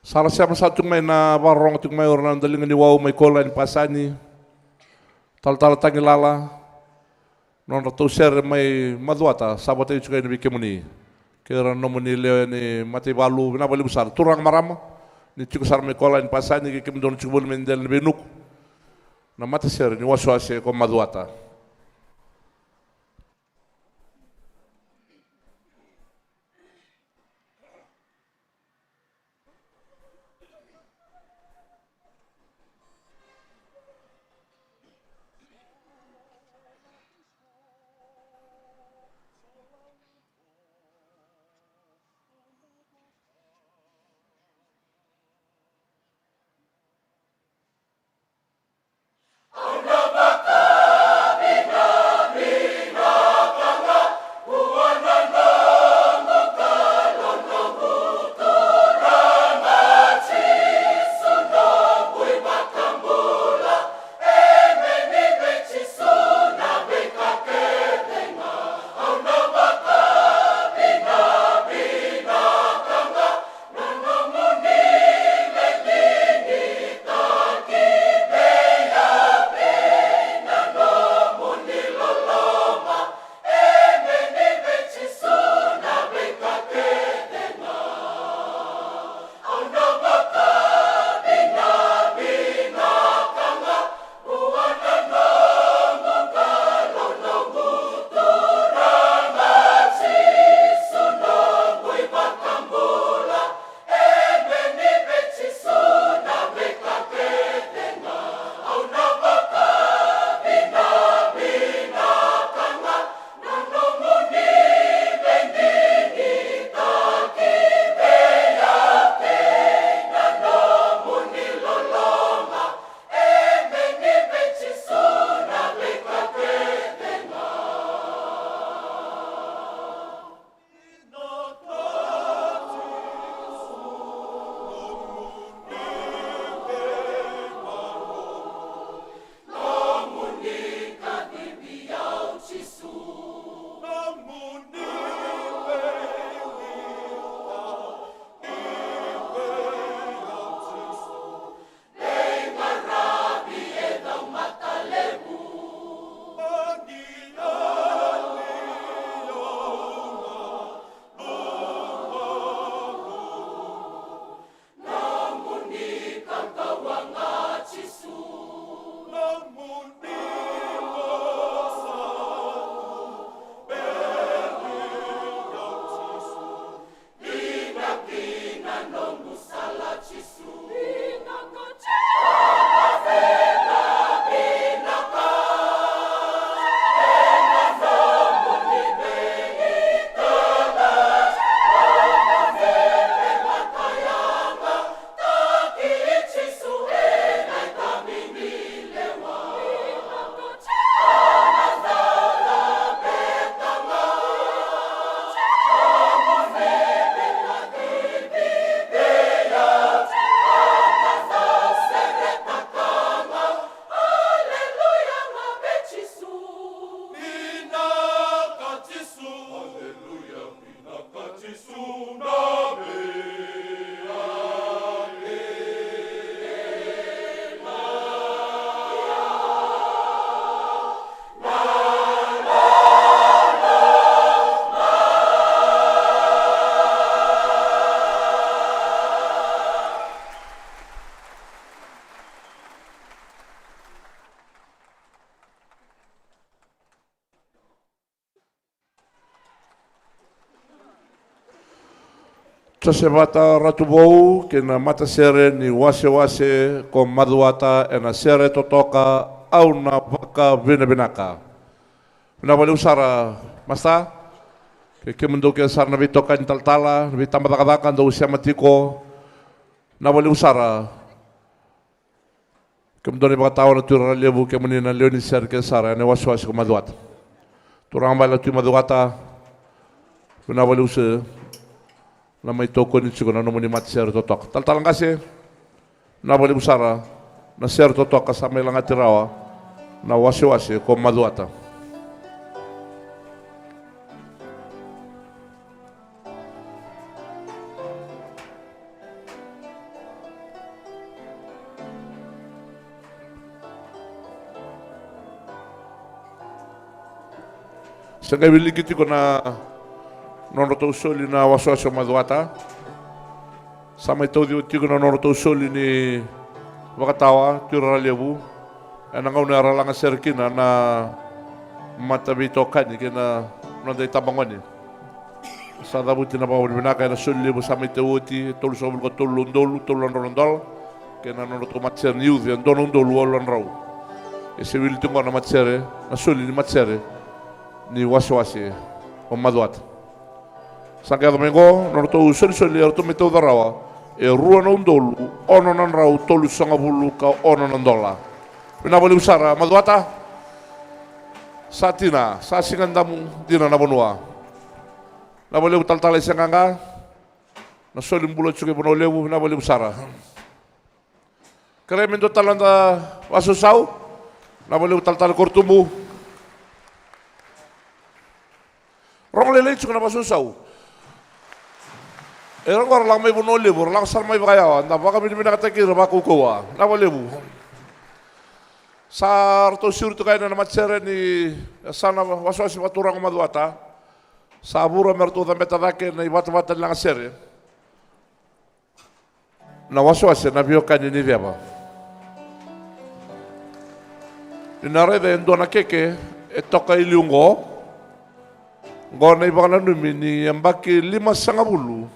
Sara siapa satu may na warong tung may orang dalingan ni wau may kola ni pasani. Tal tangi lala. Non ratu ser may maduata sabat itu juga ni bikemuni. Kira nomuni leo ni mati balu na bali besar. Turang marama. Ni cukup sar may kola ni pasani kikim don cukup mendel ni benuk. Na mati ser ni waswase ko maduata. Tasebata ratubou ke na mata sere ni wase ko maduata e na sere totoka au na baka bina-binaka. Na bali usara, masta? Ke mundo ke sar na bitoka ni taltala, na bitamba takadakan do usia matiko. Na bali usara. Ke mundo ni baka tao na tura lebu ke muni na leoni ser ke sara ne wase ko maduata. Turang bala tu maduata. Na bali usara. Na may toko ni siguro na muni mat ser totok. Taltalang kasi na bali usara na ser totok kasama ilang atirawa na wasi ko maduata. Sanga wiliki tiko na nono to soli na waso maduata. Sama itu tiko na nono to soli ni wakatawa tira lebu. Ana ngauna ralanga serkina na matabito kani kena nandai tabangoni. Sada buti na bawa binaka na soli lebu sama itu tolu sobul ko tolu rondol kena nono to matser niuzi andono ndolu olan rau. Ese wili tungo na matsere na soli ni matsere ni wasi o maduata. Sanga domingo nono to soli erto meto darawa e rua na ndolu ono nan rau tolu sanga bulu ka ono nan dola. Pina boleh usara maduata satina sa singandamu dina na bonua. Na boleh utal-tala sanganga na soli mbulo chuke bono lewu na boleh usara. Kremendo talanda wasusau na boleh utal-tala kortumu. Rong lele chuke na wasusau. Erang orang lang may bono lewu, lang sar may bakayawa, na baka minakatakir bakukuwa. Na boleh bu. Sar to surtu kaya na matsere ni sana waswasi maturang maduata. Sabura mertu da metadake na ibata-bata lang sere. Na waswasi na biokan ni viaba. Inarede ndona keke etoka iliungo. Ngona ibana numi ni ambaki 5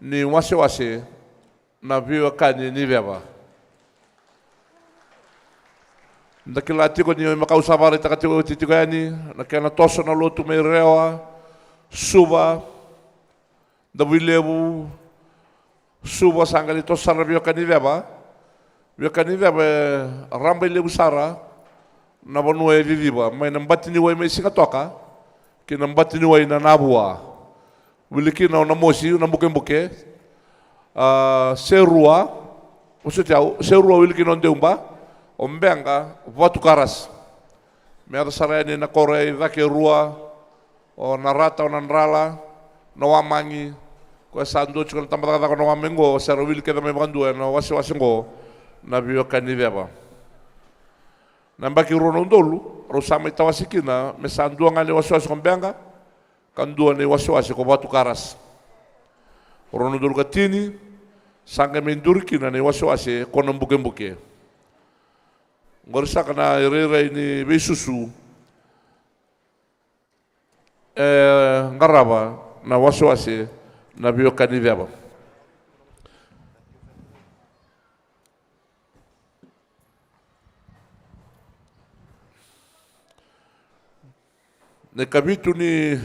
ni waswasi na biokan ni viaba. Ndakilati ko niyo makausabari takatiwa titigani nakena toso na lotu may rewa suba dawilebu suba sangali to sarabio kaniveba rambay lebu sara na bonue viviba may nambati ni way may singatoka kinambati ni way na nabua wiliki na mosi na buke serua usutiao serua wiliki non deumba ombenga watu karas meada sarene na korei dake rua o narata o nanrala no wamangi ko sando chukon tambata ko no wamengo sarawil ke me bandu no wasi-wasingo na biyo kaniveba nambaki rono ndolu rosama itawasikina me sandu ngale wasi-wasi ombenga kandua ne wasi-wasi ko watu karas rono ndolu katini sanga mendurkina ne wasi-wasi ko nambuke-buke. Ngorisa kana irere ini besusu ngaraba na waswase na biyo kaniveba. Ne kabitu ni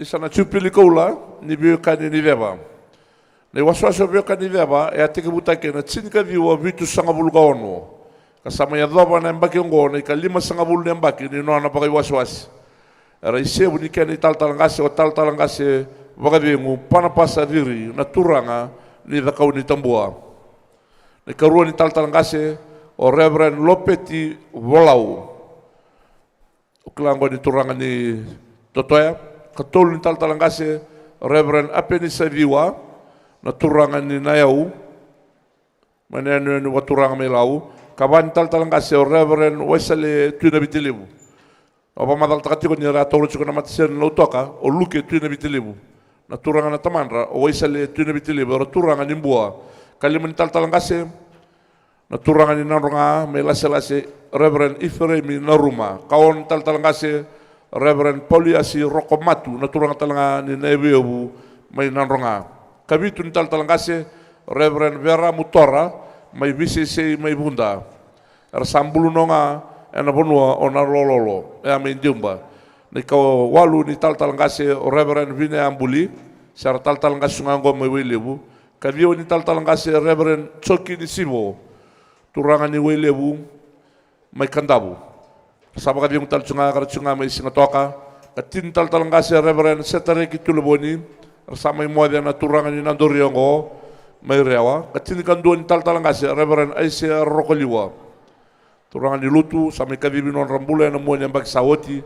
isa na chupili koula ni biyo kaniveba. Ne waswasa biyo kaniveba e atike butake na tsinka viwa vitu sangabulu ka ono. Kasama ya dhaba na mbaki ngo na ika 5 sangabulu na mbaki ni noana baka waswasi. Era isebu ni kani tal-talangase o tal-talangase baka vingu panapasa diri na turanga ni dhakau ni tambua. Ne karua ni tal-talangase o Reverend Lopeti Wolau. Uklango ni turanga ni Totoya. Katolu ni tal-talangase Reverend Apenisa Viwa. Na turangan ni nayau mana ni waturang melau kaban tal kasi Reverend Wesley tuina bitilibu apa madal takati ko ni rato ko na matsen lo toka o luke tuina bitilibu na turangan na tamanra o Wesley tuina bitilibu ro turangan ni bua kaliman tal kasi na turangan ni narunga melasela-se Reverend Ifremi Naruma kaon tal kasi Reverend Poliasi Rokomatu na turangan talanga ni Nebebu may narunga kabitu ni tal-talangase Reverend Vera Mutora may BCC may bunda sambulu nonga ena bonua ona lololo e amin jumba ni ko walu ni tal-talangase Reverend Vine Ambuli sar tal-talangase ngango may wilebu kabiyo ni tal-talangase Reverend Choki ni Sibo turangan ni wilebu may kandabu sabaka yung tal-chunga may singatoka katin tal-talangase Reverend Setare Kituluboni sama imodia na turangan ni Nandoriongo may rewa katini kanduan tal-talangase Reverend Aisha Rokoliwa turangan ni Lutu sa may kabibinon rambula na mo niyang bagsawoti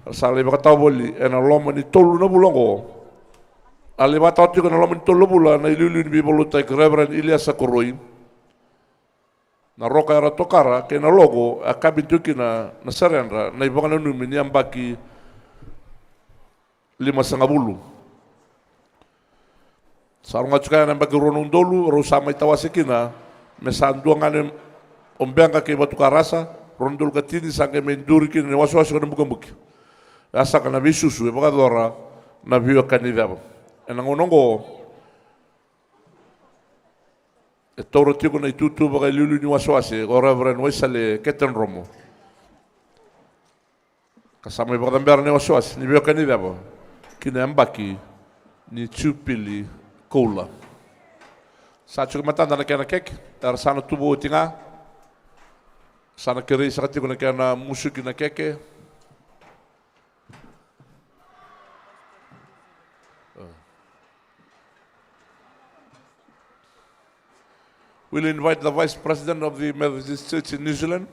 sa libakatawoli na loma ni tolu na bulongo alibataw na loma ni tolu bula na ilulu ni bibolutay Reverend Elias Sakoroy na roka era tokara ke na logo a kabintuki na serendra na ibanga na numi ni ambaki 5.5. Sarunga tsukaya na ambaki ronong dolu ro sama itawasikina me sandua ngane ombeanga ke batu karasa rondol katini sange menduri kini waso-waso kana buka-buki asa kana bisusu e bakadora na biwa kanidaba enangonongo e toro tiko na itutu baka lulu ni waso-wase o Reverend Wesley Keten Romo kasama ibaka tambara ni waso-wase ni biwa kanidaba kina ambaki ni chupili koula sa chuka matanda na kena kek tar sana tubo tinga sana kiri sakati kuna kena musuki na keke we'll invite the Vice President of the Methodist Church in New Zealand,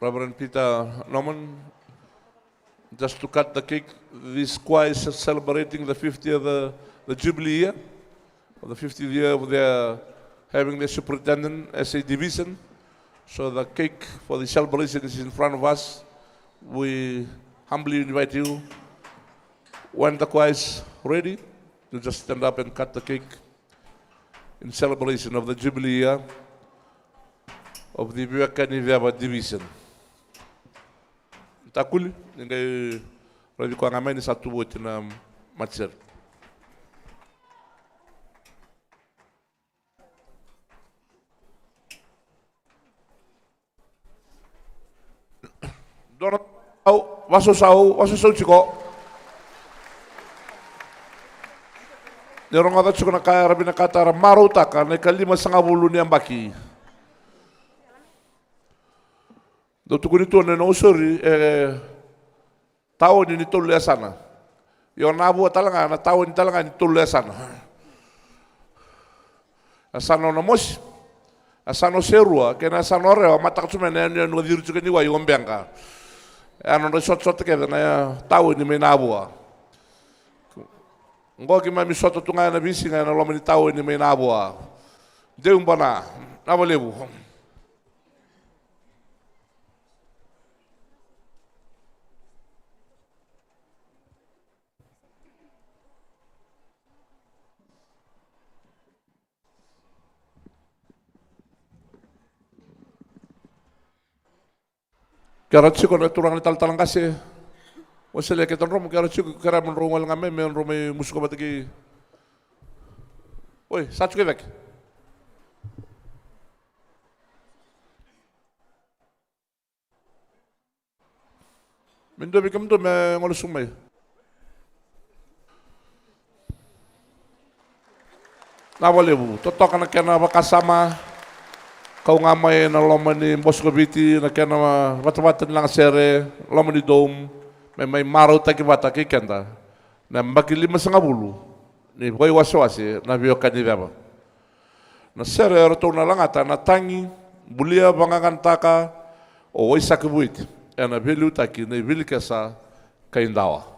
Reverend Peter Norman, just to cut the cake. This choir is celebrating the 50th the Jubilee year, or the 50th year of their having their superintendent as a division. So the cake for the celebration is in front of us. We humbly invite you, when the choir is ready, to just stand up and cut the cake in celebration of the Jubilee year of the Vivekananda division. Takuli, ngai ravi ko ngamai ni satu buat na matcher. Dorot au waso sau chiko. Nerong ada chiko na kaya rabi na katara marutaka na 5.5 ni ambaki. Do tukunito na usuri tao ni tolu sana. Yo nabu talanga na tao ni talanga ni tolu sana. Asano na mos. Asano serua kena asano rewa matak cuma na no diru chuka ni wa yo mbenga. Ano no shot ke na tao ni menabua. Ngoki mami soto tunga na bisinga na lomani tao ni menabua. Deum bana nabalebu. Kaya chiko na turang ni tal-talang kasi. Wasile Keten Romo kaya chiko kaya mon romal ngame men rome musuko batigi. Oi, sachu kevek. Mendo bikam to me ngolusumay. Nawalebu, totok na kaya na bakasama. Kau ngamai na lomani Moscoviti na kena bata-bata lang sere lomani dom may maraw taki bata kikenda na mbaki 5.5 ni boy waswasi na biyo kanibaba na sere roto na langata na tangi bulia bangangantaka o waisa kibuit na bilu taki na bilikasa kaindawa